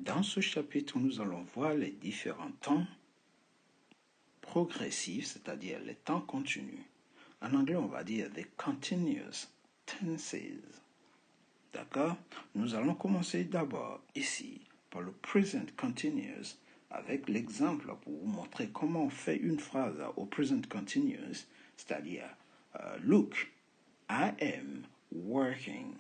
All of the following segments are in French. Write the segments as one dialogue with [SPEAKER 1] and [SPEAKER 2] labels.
[SPEAKER 1] Dans ce chapitre, nous allons voir les différents temps progressifs, c'est-à-dire les temps continus. En anglais, on va dire the continuous tenses. D'accord? Nous allons commencer d'abord ici par le present continuous avec l'exemple pour vous montrer comment on fait une phrase au present continuous, c'est-à-dire look, I am working.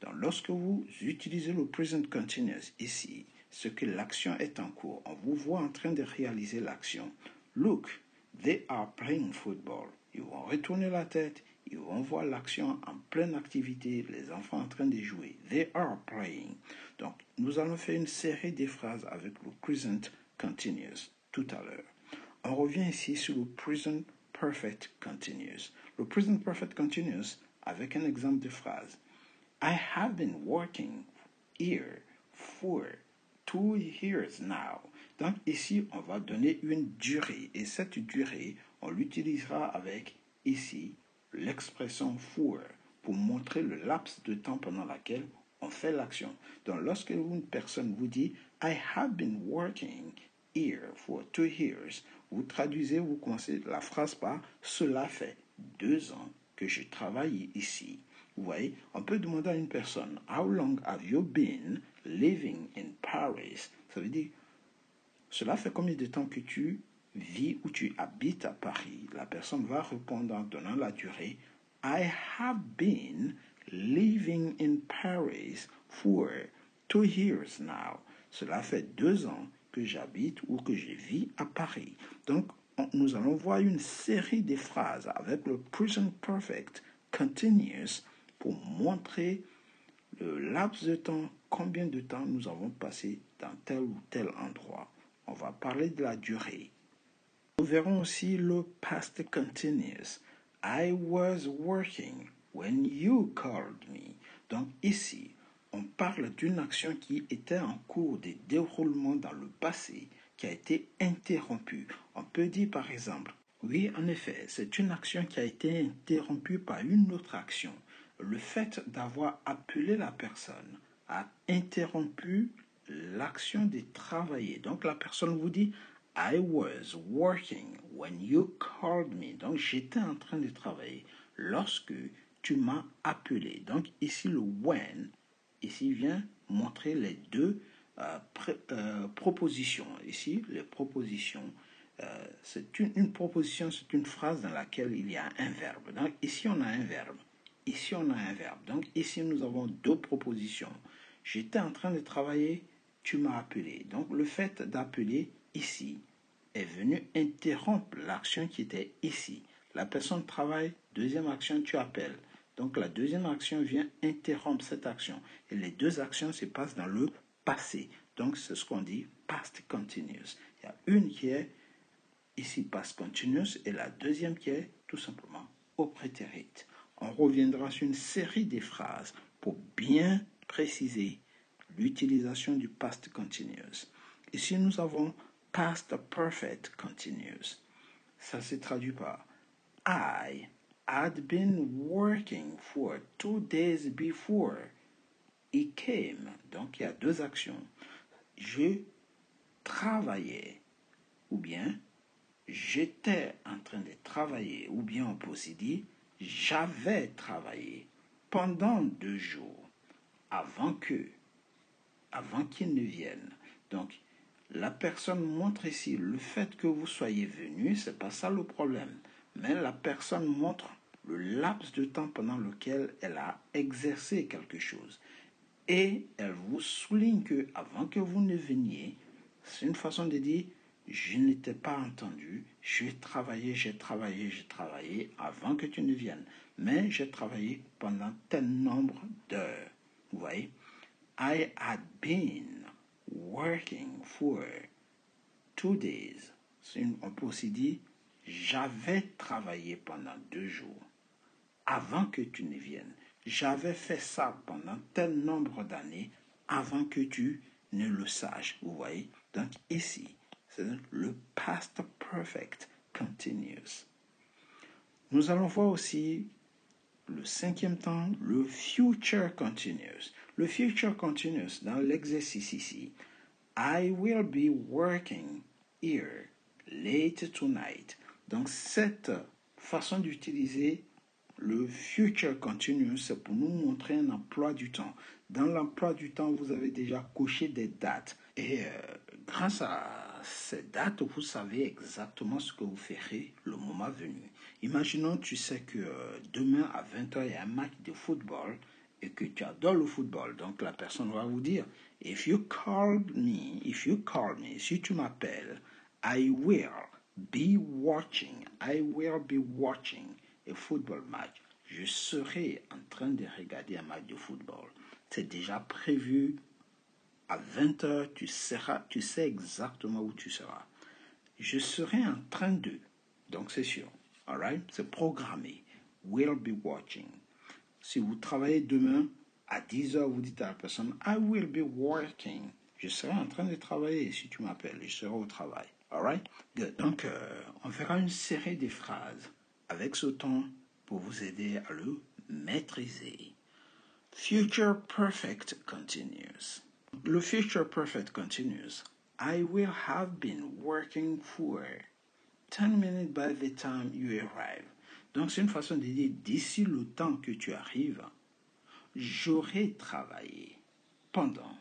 [SPEAKER 1] Donc, lorsque vous utilisez le present continuous ici, ce que l'action est en cours, on vous voit en train de réaliser l'action. Look, they are playing football. Ils vont retourner la tête, ils vont voir l'action en pleine activité, les enfants en train de jouer. They are playing. Donc, nous allons faire une série de phrases avec le present continuous tout à l'heure. On revient ici sur le present perfect continuous. Le present perfect continuous avec un exemple de phrase. I have been working here for 2 years now. Donc ici, on va donner une durée. Et cette durée, on l'utilisera avec ici l'expression for pour montrer le laps de temps pendant lequel on fait l'action. Donc lorsque une personne vous dit I have been working here for 2 years, vous traduisez, vous commencez la phrase par cela fait 2 ans que je travaille ici. Vous voyez, on peut demander à une personne, how long have you been living in Paris? Ça veut dire, cela fait combien de temps que tu vis ou tu habites à Paris? La personne va répondre en donnant la durée, I have been living in Paris for 2 years now. Cela fait 2 ans que j'habite ou que je vis à Paris. Donc, nous allons voir une série de phrases avec le present perfect continuous pour montrer le laps de temps, combien de temps nous avons passé dans tel ou tel endroit. On va parler de la durée. Nous verrons aussi le past continuous. I was working when you called me. Donc ici, on parle d'une action qui était en cours de déroulement dans le passé, qui a été interrompue. On peut dire par exemple, oui, en effet, c'est une action qui a été interrompue par une autre action. Le fait d'avoir appelé la personne a interrompu l'action de travailler. Donc la personne vous dit, I was working when you called me. Donc j'étais en train de travailler lorsque tu m'as appelé. Donc ici le when, ici vient montrer les deux propositions. Ici les propositions. C'est une proposition, c'est une phrase dans laquelle il y a un verbe. Donc ici on a un verbe. Ici, on a un verbe. Donc, ici, nous avons deux propositions. J'étais en train de travailler, tu m'as appelé. Donc, le fait d'appeler ici est venu interrompre l'action qui était ici. La personne travaille, deuxième action, tu appelles. Donc, la deuxième action vient interrompre cette action. Et les deux actions se passent dans le passé. Donc, c'est ce qu'on dit past continuous. Il y a une qui est ici past continuous et la deuxième qui est tout simplement au prétérit. On reviendra sur une série de phrases pour bien préciser l'utilisation du past continuous. Ici, nous avons past perfect continuous. Ça se traduit par I had been working for 2 days before he came. Donc, il y a deux actions. Je travaillais ou bien j'étais en train de travailler ou bien on peut aussi dire j'avais travaillé pendant 2 jours avant qu'il ne vienne. Donc, la personne montre ici le fait que vous soyez venu, c'est pas ça le problème. Mais la personne montre le laps de temps pendant lequel elle a exercé quelque chose. Et elle vous souligne que avant que vous ne veniez, c'est une façon de dire je n'étais pas entendu, j'ai travaillé avant que tu ne viennes. Mais j'ai travaillé pendant tel nombre d'heures. Vous voyez? I had been working for 2 days. On peut aussi dire j'avais travaillé pendant 2 jours avant que tu ne viennes. J'avais fait ça pendant tel nombre d'années avant que tu ne le saches. Vous voyez? Donc ici, c'est le past perfect continuous. Nous allons voir aussi le cinquième temps, le future continuous. Le future continuous, dans l'exercice ici, I will be working here late tonight. Donc, cette façon d'utiliser le future continuous, c'est pour nous montrer un emploi du temps. Dans l'emploi du temps, vous avez déjà coché des dates. Et grâce à ces dates, vous savez exactement ce que vous ferez le moment venu. Imaginons, tu sais que demain à 20h, il y a un match de football et que tu adores le football. Donc la personne va vous dire, if you call me, si tu m'appelles, I will be watching a football match. Je serai en train de regarder un match de football. C'est déjà prévu à 20h, tu sais exactement où tu seras. Je serai en train de, donc c'est sûr, alright, c'est programmé. Will be watching. Si vous travaillez demain, à 10h, vous dites à la personne, I will be working. Je serai en train de travailler. Si tu m'appelles, je serai au travail. Alright? Good. Donc, on fera une série de phrases avec ce ton pour vous aider à le maîtriser. Future perfect continuous. Le future perfect continuous. I will have been working for 10 minutes by the time you arrive. Donc, c'est une façon de dire d'ici le temps que tu arrives, j'aurai travaillé pendant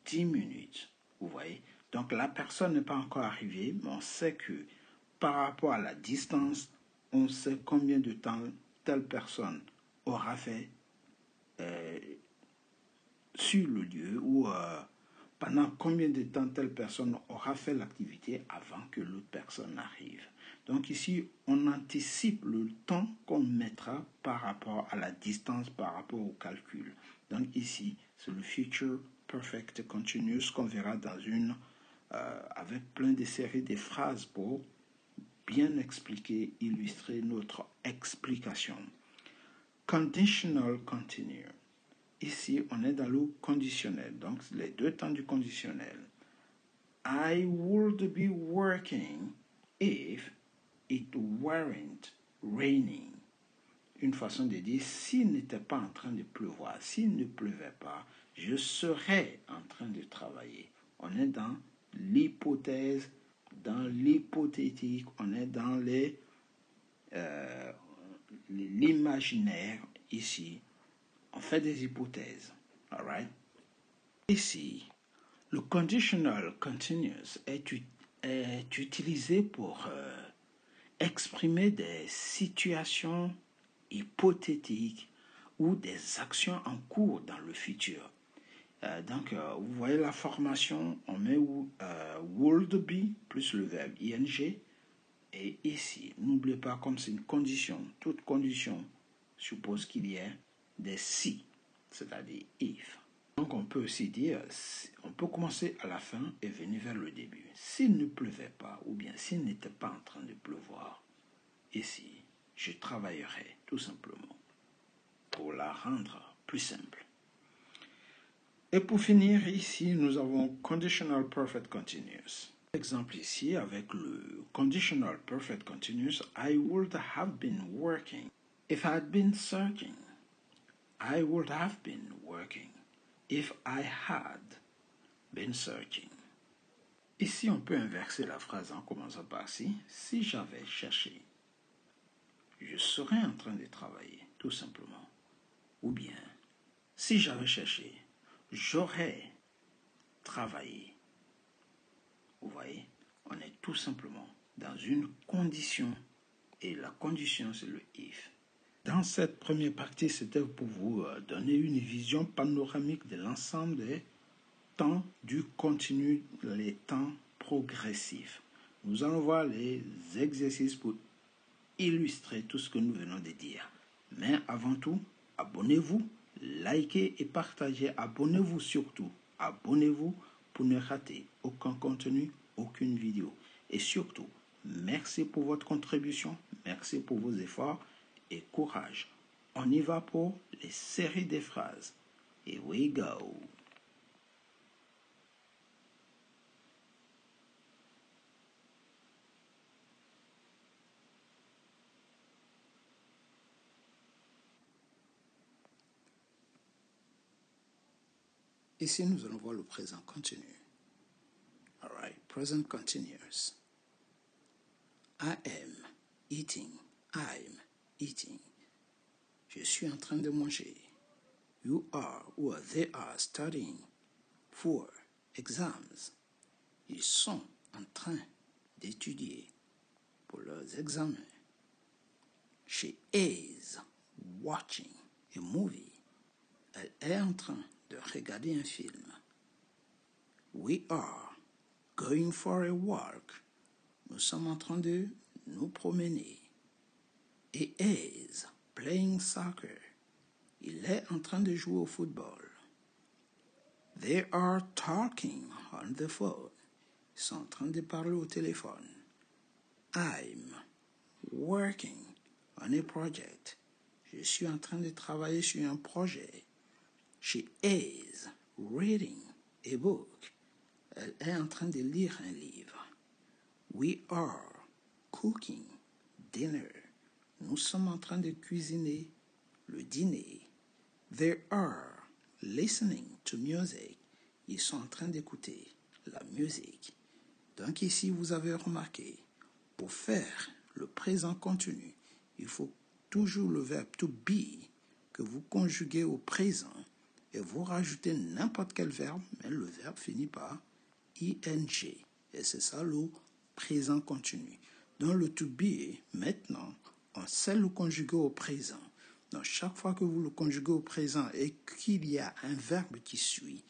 [SPEAKER 1] 10 minutes. Vous voyez? Donc, la personne n'est pas encore arrivée, mais on sait que par rapport à la distance, on sait combien de temps telle personne aura fait sur le lieu ou pendant combien de temps telle personne aura fait l'activité avant que l'autre personne arrive. Donc ici, on anticipe le temps qu'on mettra par rapport à la distance, par rapport au calcul. Donc ici, c'est le future perfect continuous qu'on verra dans une, avec plein de séries de phrases pour bien expliquer, illustrer notre explication. Conditional continuous. Ici, on est dans le conditionnel, donc les deux temps du conditionnel. I would be working if it weren't raining. Une façon de dire, s'il n'était pas en train de pleuvoir, s'il ne pleuvait pas, je serais en train de travailler. On est dans l'hypothèse, dans l'hypothétique, on est dans l'imaginaire ici. On fait des hypothèses. All right? Ici, le conditional continuous est utilisé pour exprimer des situations hypothétiques ou des actions en cours dans le futur. Donc, vous voyez la formation, on met would be plus le verbe ing. Et ici, n'oubliez pas, comme c'est une condition, toute condition suppose qu'il y ait des si, c'est-à-dire if. Donc on peut aussi dire, on peut commencer à la fin et venir vers le début. S'il ne pleuvait pas, ou bien s'il n'était pas en train de pleuvoir, ici, je travaillerai tout simplement pour la rendre plus simple. Et pour finir, ici, nous avons Conditional Perfect Continuous. Exemple ici, avec le Conditional Perfect Continuous, I would have been working. If I had been searching, I would have been working. If I had been searching. Ici, on peut inverser la phrase en commençant par si. Si j'avais cherché, je serais en train de travailler, tout simplement. Ou bien, si j'avais cherché, j'aurais travaillé. Vous voyez, on est tout simplement dans une condition et la condition c'est le if. Dans cette première partie, c'était pour vous donner une vision panoramique de l'ensemble des temps du continu, les temps progressifs. Nous allons voir les exercices pour illustrer tout ce que nous venons de dire. Mais avant tout, abonnez-vous, likez et partagez. Abonnez-vous surtout. Abonnez-vous pour ne rater aucun contenu, aucune vidéo. Et surtout, merci pour votre contribution, merci pour vos efforts et courage. On y va pour les séries de phrases. Here we go. Ici, nous allons voir le présent continu. All right, present continuous. I am eating. I'm eating. Je suis en train de manger. You are or they are studying for exams. Ils sont en train d'étudier pour leurs examens. She is watching a movie. Elle est en train de regarder un film. We are going for a walk. Nous sommes en train de nous promener. He is playing soccer. Il est en train de jouer au football. They are talking on the phone. Ils sont en train de parler au téléphone. I'm working on a project. Je suis en train de travailler sur un projet. She is reading a book. Elle est en train de lire un livre. We are cooking dinner. Nous sommes en train de cuisiner le dîner. They are listening to music. Ils sont en train d'écouter la musique. Donc ici, vous avez remarqué, pour faire le présent continu, il faut toujours le verbe to be que vous conjuguez au présent et vous rajoutez n'importe quel verbe, mais le verbe finit par ing. Et c'est ça le présent continu. Dans le to be, maintenant, on sait le conjuguer au présent. Donc chaque fois que vous le conjuguez au présent et qu'il y a un verbe qui suit,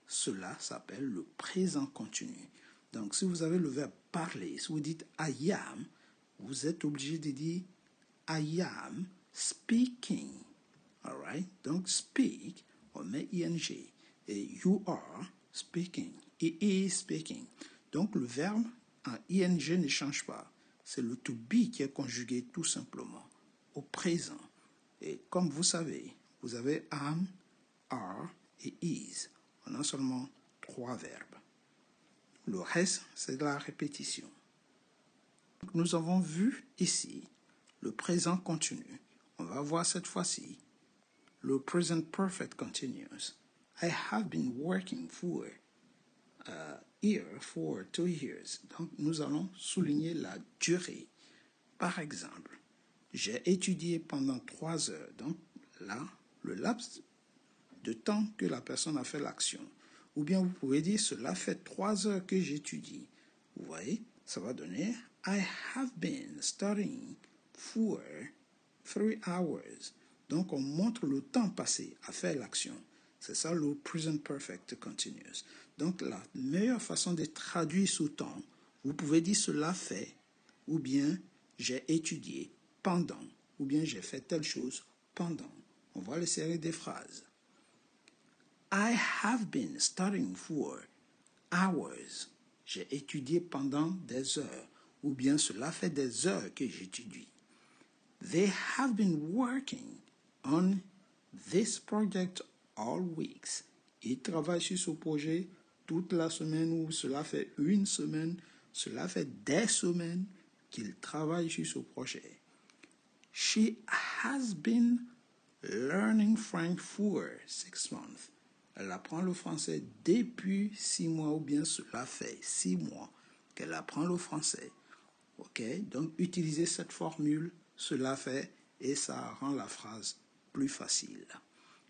[SPEAKER 1] cela s'appelle le présent continu. Donc si vous avez le verbe parler, si vous dites I am, vous êtes obligé de dire I am speaking. All right? Donc speak, on met ing. Et you are speaking. He is speaking. Donc le verbe en ing ne change pas. C'est le to be qui est conjugué tout simplement au présent. Et comme vous savez, vous avez am, are et is. On a seulement 3 verbes. Le reste, c'est de la répétition. Nous avons vu ici le présent continu. On va voir cette fois-ci le present perfect continuous. I have been working for here for 2 years. Donc, nous allons souligner la durée. Par exemple, j'ai étudié pendant 3 heures. Donc, là, le laps de temps que la personne a fait l'action. Ou bien vous pouvez dire, cela fait 3 heures que j'étudie. Vous voyez, ça va donner I have been studying for 3 hours. Donc, on montre le temps passé à faire l'action. C'est ça le present perfect continuous. Donc, la meilleure façon de traduire ce temps, vous pouvez dire cela fait, ou bien j'ai étudié pendant, ou bien j'ai fait telle chose pendant. On voit les séries des phrases. I have been studying for hours. J'ai étudié pendant des heures, ou bien cela fait des heures que j'étudie. They have been working on this project all weeks. Ils travaillent sur ce projet toute la semaine, ou cela fait une semaine, cela fait des semaines qu'ils travaillent sur ce projet. She has been learning French for 6 months. Elle apprend le français depuis 6 mois, ou bien cela fait 6 mois qu'elle apprend le français. Ok? Donc, utilisez cette formule, cela fait, et ça rend la phrase plus facile.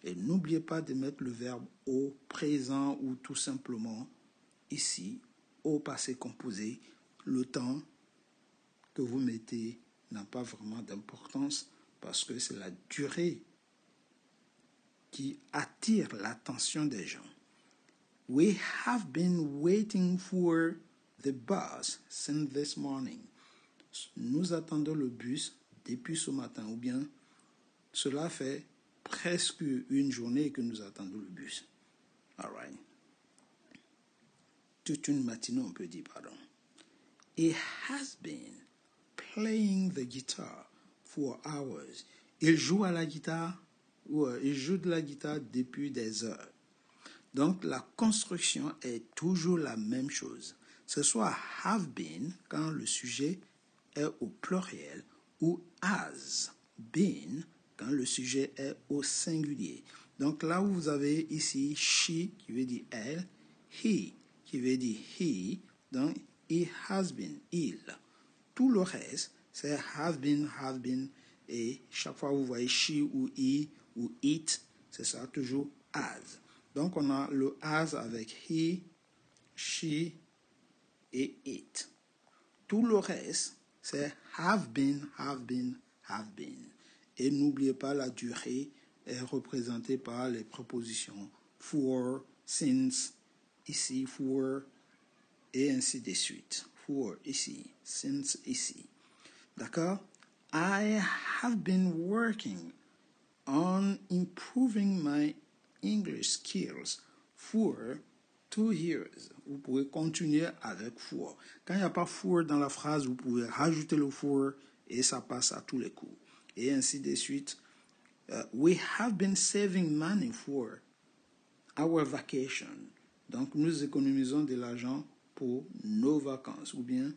[SPEAKER 1] Et n'oubliez pas de mettre le verbe au présent ou tout simplement ici, au passé composé. Le temps que vous mettez n'a pas vraiment d'importance parce que c'est la durée qui attire l'attention des gens. We have been waiting for the bus since this morning. Nous attendons le bus depuis ce matin, ou bien cela fait presque une journée que nous attendons le bus. All right. Toute une matinée, on peut dire, pardon. He has been playing the guitar for hours. Il joue à la guitare, ou il joue de la guitare depuis des heures. Donc, la construction est toujours la même chose. Ce soit have been quand le sujet est au pluriel ou has been quand le sujet est au singulier. Donc, là où vous avez ici she qui veut dire elle, he qui veut dire he, donc he has been, il. Tout le reste, c'est have been, et chaque fois vous voyez she ou he ou it, c'est ça, toujours has. Donc on a le has avec he, she et it. Tout le reste, c'est have been. Et n'oubliez pas, la durée est représentée par les prépositions for, since, ici, for, et ainsi de suite. For, ici, since, ici. D'accord? I have been working on improving my English skills for 2 years. Vous pouvez continuer avec for. Quand il n'y a pas for dans la phrase, vous pouvez rajouter le for et ça passe à tous les coups. Et ainsi de suite. We have been saving money for our vacation. Donc, nous économisons de l'argent pour nos vacances. Ou bien,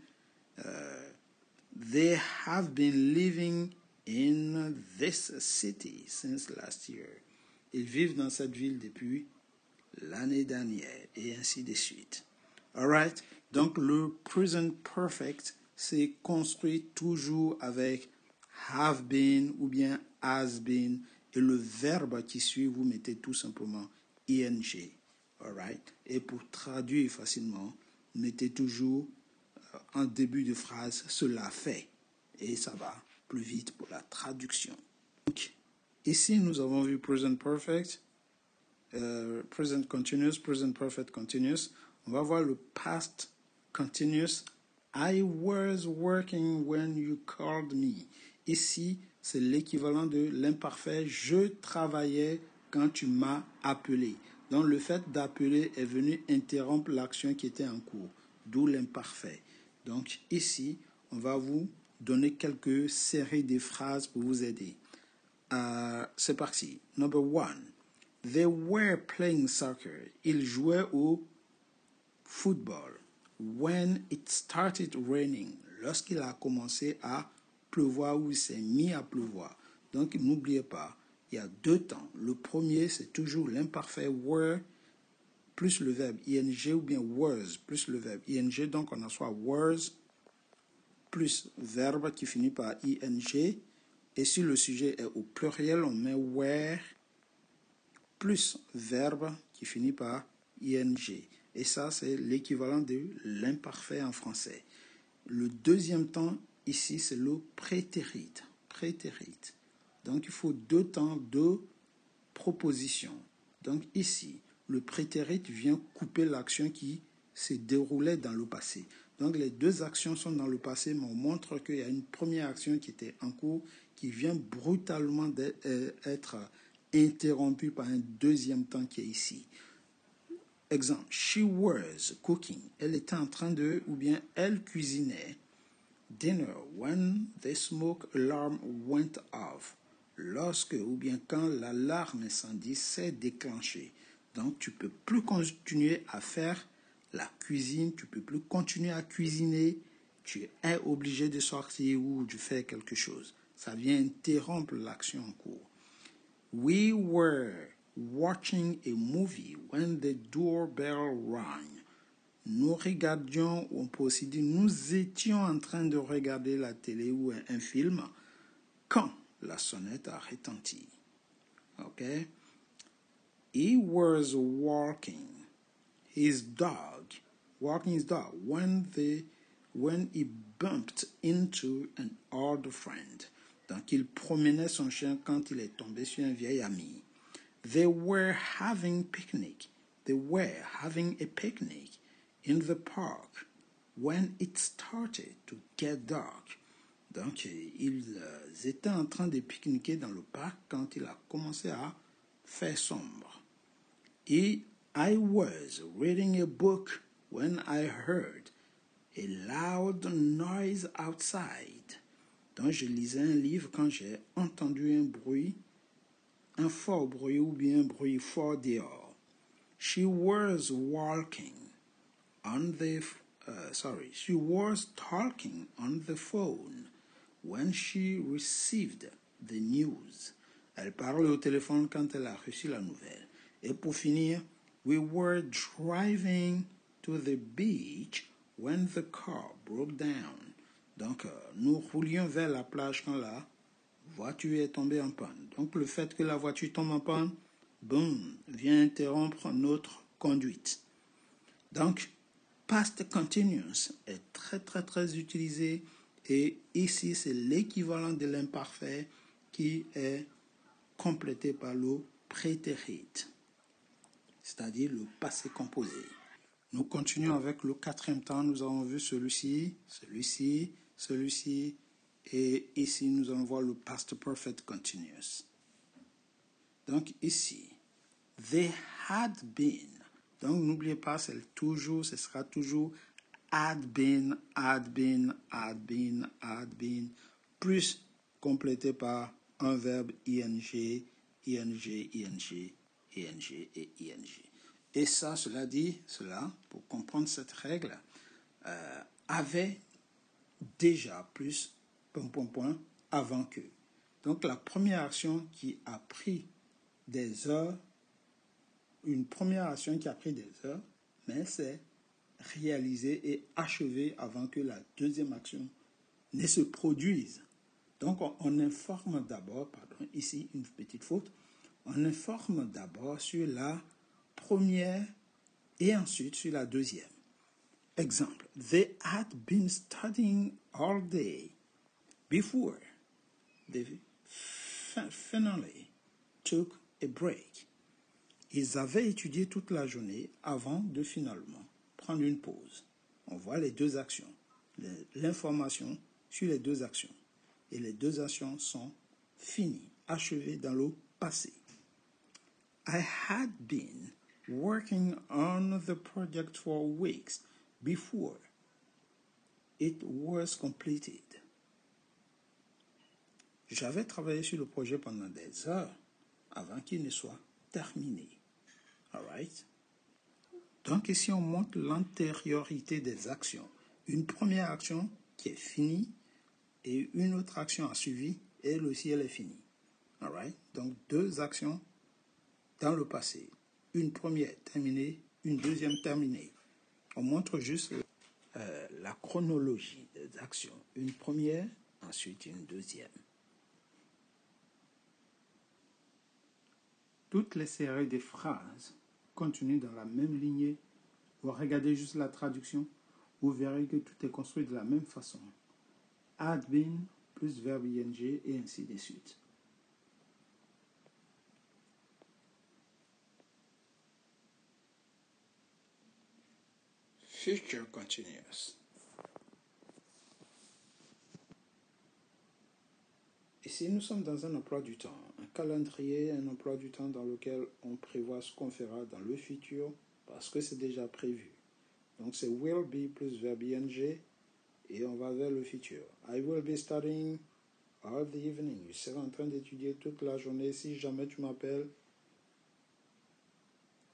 [SPEAKER 1] they have been living in this city since last year. Ils vivent dans cette ville depuis l'année dernière, et ainsi de suite. Alright? Donc, le present perfect c'est construit toujours avec have been ou bien has been, et le verbe qui suit, vous mettez tout simplement ing. Alright? Et pour traduire facilement, mettez toujours en début de phrase cela fait, et ça va plus vite pour la traduction. Donc, ici, nous avons vu present perfect, present continuous, present perfect continuous. On va voir le past continuous. I was working when you called me. Ici, c'est l'équivalent de l'imparfait. Je travaillais quand tu m'as appelé. Donc, le fait d'appeler est venu interrompre l'action qui était en cours, d'où l'imparfait. Donc, ici, on va vous donner quelques séries de phrases pour vous aider. C'est parti. Number 1. They were playing soccer. Ils jouaient au football. When it started raining. Lorsqu'il a commencé à pleuvoir ou il s'est mis à pleuvoir. Donc, n'oubliez pas, il y a 2 temps. Le premier, c'est toujours l'imparfait were plus le verbe ing ou bien was plus le verbe ing. Donc, on a soit was plus verbe qui finit par ing. Et si le sujet est au pluriel, on met were plus verbe qui finit par ing. Et ça, c'est l'équivalent de l'imparfait en français. Le deuxième temps, ici, c'est le prétérit. Prétérit. Donc, il faut 2 temps, 2 propositions. Donc, ici, le prétérit vient couper l'action qui se déroulait dans le passé. Donc, les 2 actions sont dans le passé, mais on montre qu'il y a une première action qui était en cours, qui vient brutalement d'être interrompue par un deuxième temps qui est ici. Exemple, she was cooking. Elle était en train de, ou bien elle cuisinait. Dinner when the smoke alarm went off. Lorsque, ou bien quand l'alarme incendie s'est déclenchée. Donc, tu ne peux plus continuer à faire la cuisine, tu ne peux plus continuer à cuisiner, tu es obligé de sortir ou de faire quelque chose. Ça vient interrompre l'action en cours. We were watching a movie when the doorbell rang. Nous regardions, on peut aussi dire, nous étions en train de regarder la télé ou un film quand la sonnette a retenti. Ok? He was walking his dog when he bumped into an old friend. Donc, il promenait son chien quand il est tombé sur un vieil ami. They were having a picnic in the park when it started to get dark. Donc, ils étaient en train de pique-niquer dans le parc quand il a commencé à faire sombre. Et I was reading a book when I heard a loud noise outside. Donc, je lisais un livre quand j'ai entendu un fort bruit ou bien un bruit fort dehors. She was talking on the phone when she received the news. Elle parlait au téléphone quand elle a reçu la nouvelle. Et pour finir, we were driving to the beach when the car broke down. Donc, nous roulions vers la plage quand la voiture est tombée en panne. Donc, le fait que la voiture tombe en panne, boum, vient interrompre notre conduite. Donc, past continuous est très, très, très utilisé. Et ici, c'est l'équivalent de l'imparfait qui est complété par le prétérit, c'est-à-dire le passé composé. Nous continuons avec le quatrième temps. Nous avons vu celui-ci, celui-ci, celui-ci. Et ici, nous allons voir le past perfect continuous. Donc ici, they had been. Donc n'oubliez pas, ce sera toujours had been, had been, had been, had been, plus complété par un verbe ing, ing, ing, ing et ing. Et ça, cela, pour comprendre cette règle, avait déjà plus, avant que. Donc la première action qui a pris des heures, mais c'est réalisé et achevé avant que la deuxième action ne se produise. Donc on informe d'abord, ici une petite faute, on informe d'abord sur la première et ensuite sur la deuxième. Exemple, they had been studying all day before they finally took a break. Ils avaient étudié toute la journée avant de finalement prendre une pause. On voit les deux actions, l'information sur les deux actions. Et les deux actions sont finies, achevées dans le passé. I had been working on the project for weeks before it was completed. J'avais travaillé sur le projet pendant des heures avant qu'il ne soit terminé. All right? Donc ici, on montre l'antériorité des actions. Une première action qui est finie et une autre action a suivi, et elle aussi, elle est finie. All right? Donc, deux actions dans le passé. Une première terminée, une deuxième terminée. On montre juste la chronologie des actions. Une première, ensuite une deuxième. Toutes les séries de phrases continuent dans la même lignée. Vous regardez juste la traduction, vous verrez que tout est construit de la même façon. Had been plus verbe ing et ainsi de suite. Future continuous. Ici, nous sommes dans un emploi du temps, un calendrier, un emploi du temps dans lequel on prévoit ce qu'on fera dans le futur parce que c'est déjà prévu. Donc, c'est will be plus verbe ing et on va vers le futur. I will be studying all the evening. Je serai en train d'étudier toute la journée. Si jamais tu m'appelles,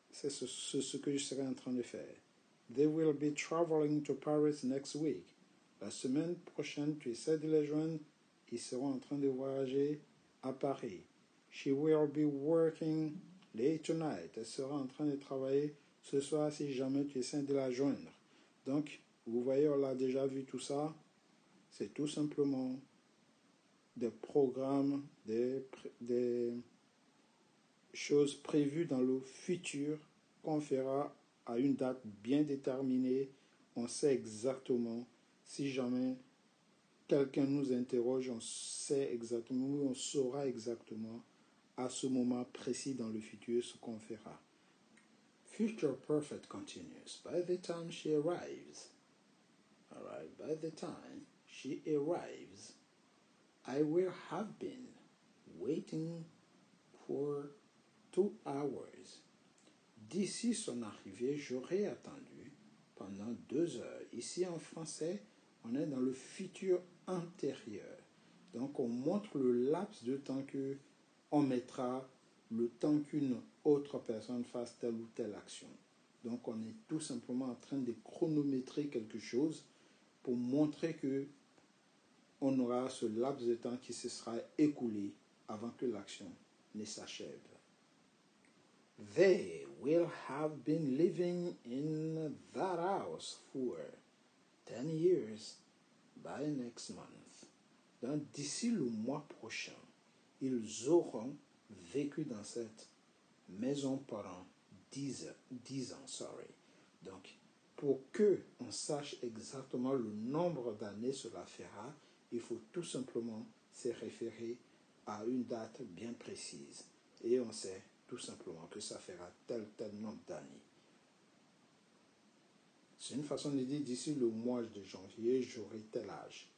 [SPEAKER 1] c'est ce que je serai en train de faire. They will be traveling to Paris next week. La semaine prochaine, tu essaies de les joindre. Ils seront en train de voyager à Paris. She will be working late tonight. Elle sera en train de travailler ce soir si jamais tu essaies de la joindre. Donc, vous voyez, on l'a déjà vu tout ça. C'est tout simplement des programmes, des choses prévues dans le futur qu'on fera à une date bien déterminée. On sait exactement si jamais quelqu'un nous interroge, on sait exactement, on saura exactement à ce moment précis dans le futur ce qu'on fera. Future perfect continuous. By the time she arrives, all right, by the time she arrives, I will have been waiting for 2 hours. D'ici son arrivée, j'aurai attendu pendant 2 heures. Ici en français, on est dans le futur antérieur. Donc on montre le laps de temps que on mettra, le temps qu'une autre personne fasse telle ou telle action. Donc on est tout simplement en train de chronométrer quelque chose pour montrer que on aura ce laps de temps qui se sera écoulé avant que l'action ne s'achève. They will have been living in that house for 10 years by next month. Donc, d'ici le mois prochain, ils auront vécu dans cette maison pendant 10 ans. Donc, pour qu'on sache exactement le nombre d'années cela fera, il faut tout simplement se référer à une date bien précise. Et on sait tout simplement que ça fera tel nombre d'années. C'est une façon de dire d'ici le mois de janvier, j'aurai tel âge.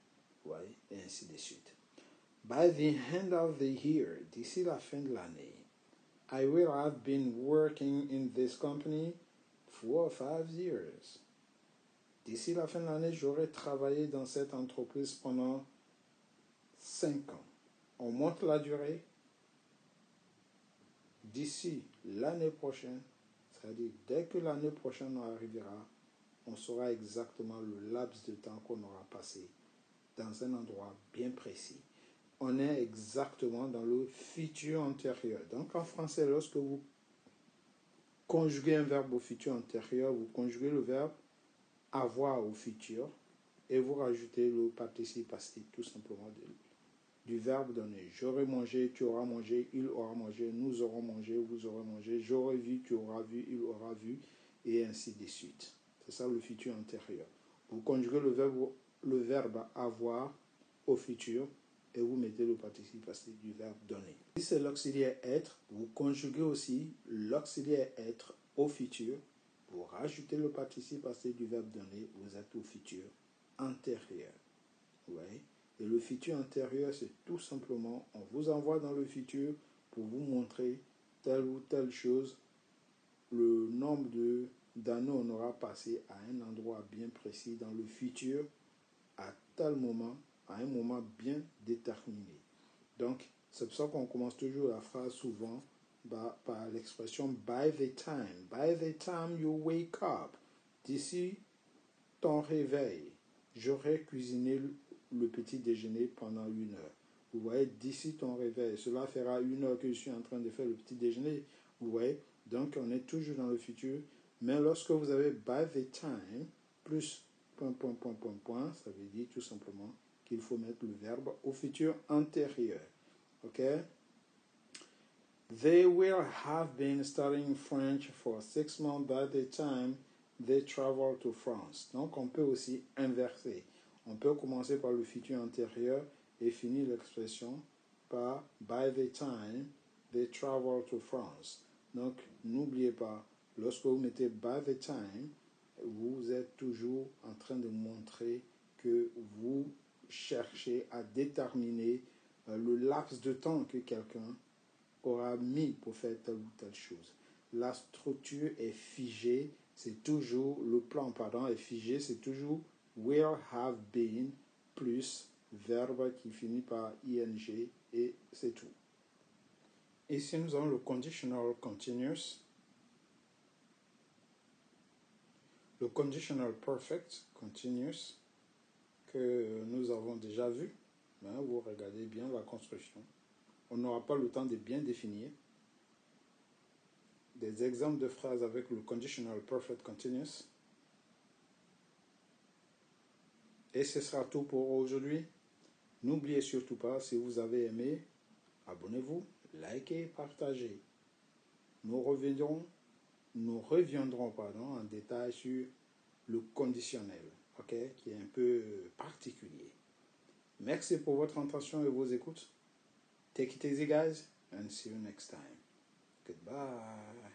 [SPEAKER 1] Ouais, et ainsi de suite. By the end of the year, d'ici la fin de l'année, I will have been working in this company 4 or 5 years. D'ici la fin de l'année, j'aurai travaillé dans cette entreprise pendant 5 ans. On monte la durée. D'ici l'année prochaine, c'est-à-dire dès que l'année prochaine arrivera, on saura exactement le laps de temps qu'on aura passé dans un endroit bien précis. On est exactement dans le futur antérieur. Donc en français, lorsque vous conjuguez un verbe au futur antérieur, vous conjuguez le verbe avoir au futur et vous rajoutez le participe passé tout simplement du verbe donné. J'aurai mangé, tu auras mangé, il aura mangé, nous aurons mangé, vous aurez mangé, j'aurai vu, tu auras vu, il aura vu, et ainsi de suite. C'est ça le futur antérieur. Vous conjuguez le verbe avoir au futur et vous mettez le participe passé du verbe donné. Si c'est l'auxiliaire être, vous conjuguez aussi l'auxiliaire être au futur. Vous rajoutez le participe passé du verbe donné, vous êtes au futur antérieur. Ouais. Et le futur antérieur, c'est tout simplement, on vous envoie dans le futur pour vous montrer telle ou telle chose, le nombre d'années on aura passé à un endroit bien précis dans le futur, à tel moment, à un moment bien déterminé. Donc, c'est pour ça qu'on commence toujours la phrase souvent par l'expression by the time. By the time you wake up. D'ici ton réveil, j'aurai cuisiné le petit déjeuner pendant 1 heure. Vous voyez, d'ici ton réveil, cela fera 1 heure que je suis en train de faire le petit déjeuner. Vous voyez, donc on est toujours dans le futur. Mais lorsque vous avez by the time, plus ... ça veut dire tout simplement qu'il faut mettre le verbe au futur antérieur. Ok? They will have been studying French for 6 months by the time they travel to France. Donc on peut aussi inverser. On peut commencer par le futur antérieur et finir l'expression par by the time they travel to France. Donc n'oubliez pas, lorsque vous mettez by the time, vous êtes toujours en train de montrer que vous cherchez à déterminer le laps de temps que quelqu'un aura mis pour faire telle ou telle chose. La structure est figée, c'est toujours, le plan, est figé, c'est toujours will have been plus verbe qui finit par ing et c'est tout. Ici, nous avons le conditional continuous, le conditional perfect continuous que nous avons déjà vu. Vous regardez bien la construction. On n'aura pas le temps de bien définir des exemples de phrases avec le conditional perfect continuous. Et ce sera tout pour aujourd'hui. N'oubliez surtout pas, si vous avez aimé, abonnez-vous, likez, partagez. Nous reviendrons en détail sur le conditionnel, qui est un peu particulier. Merci pour votre attention et vos écoutes. Take it easy, guys, and see you next time. Goodbye.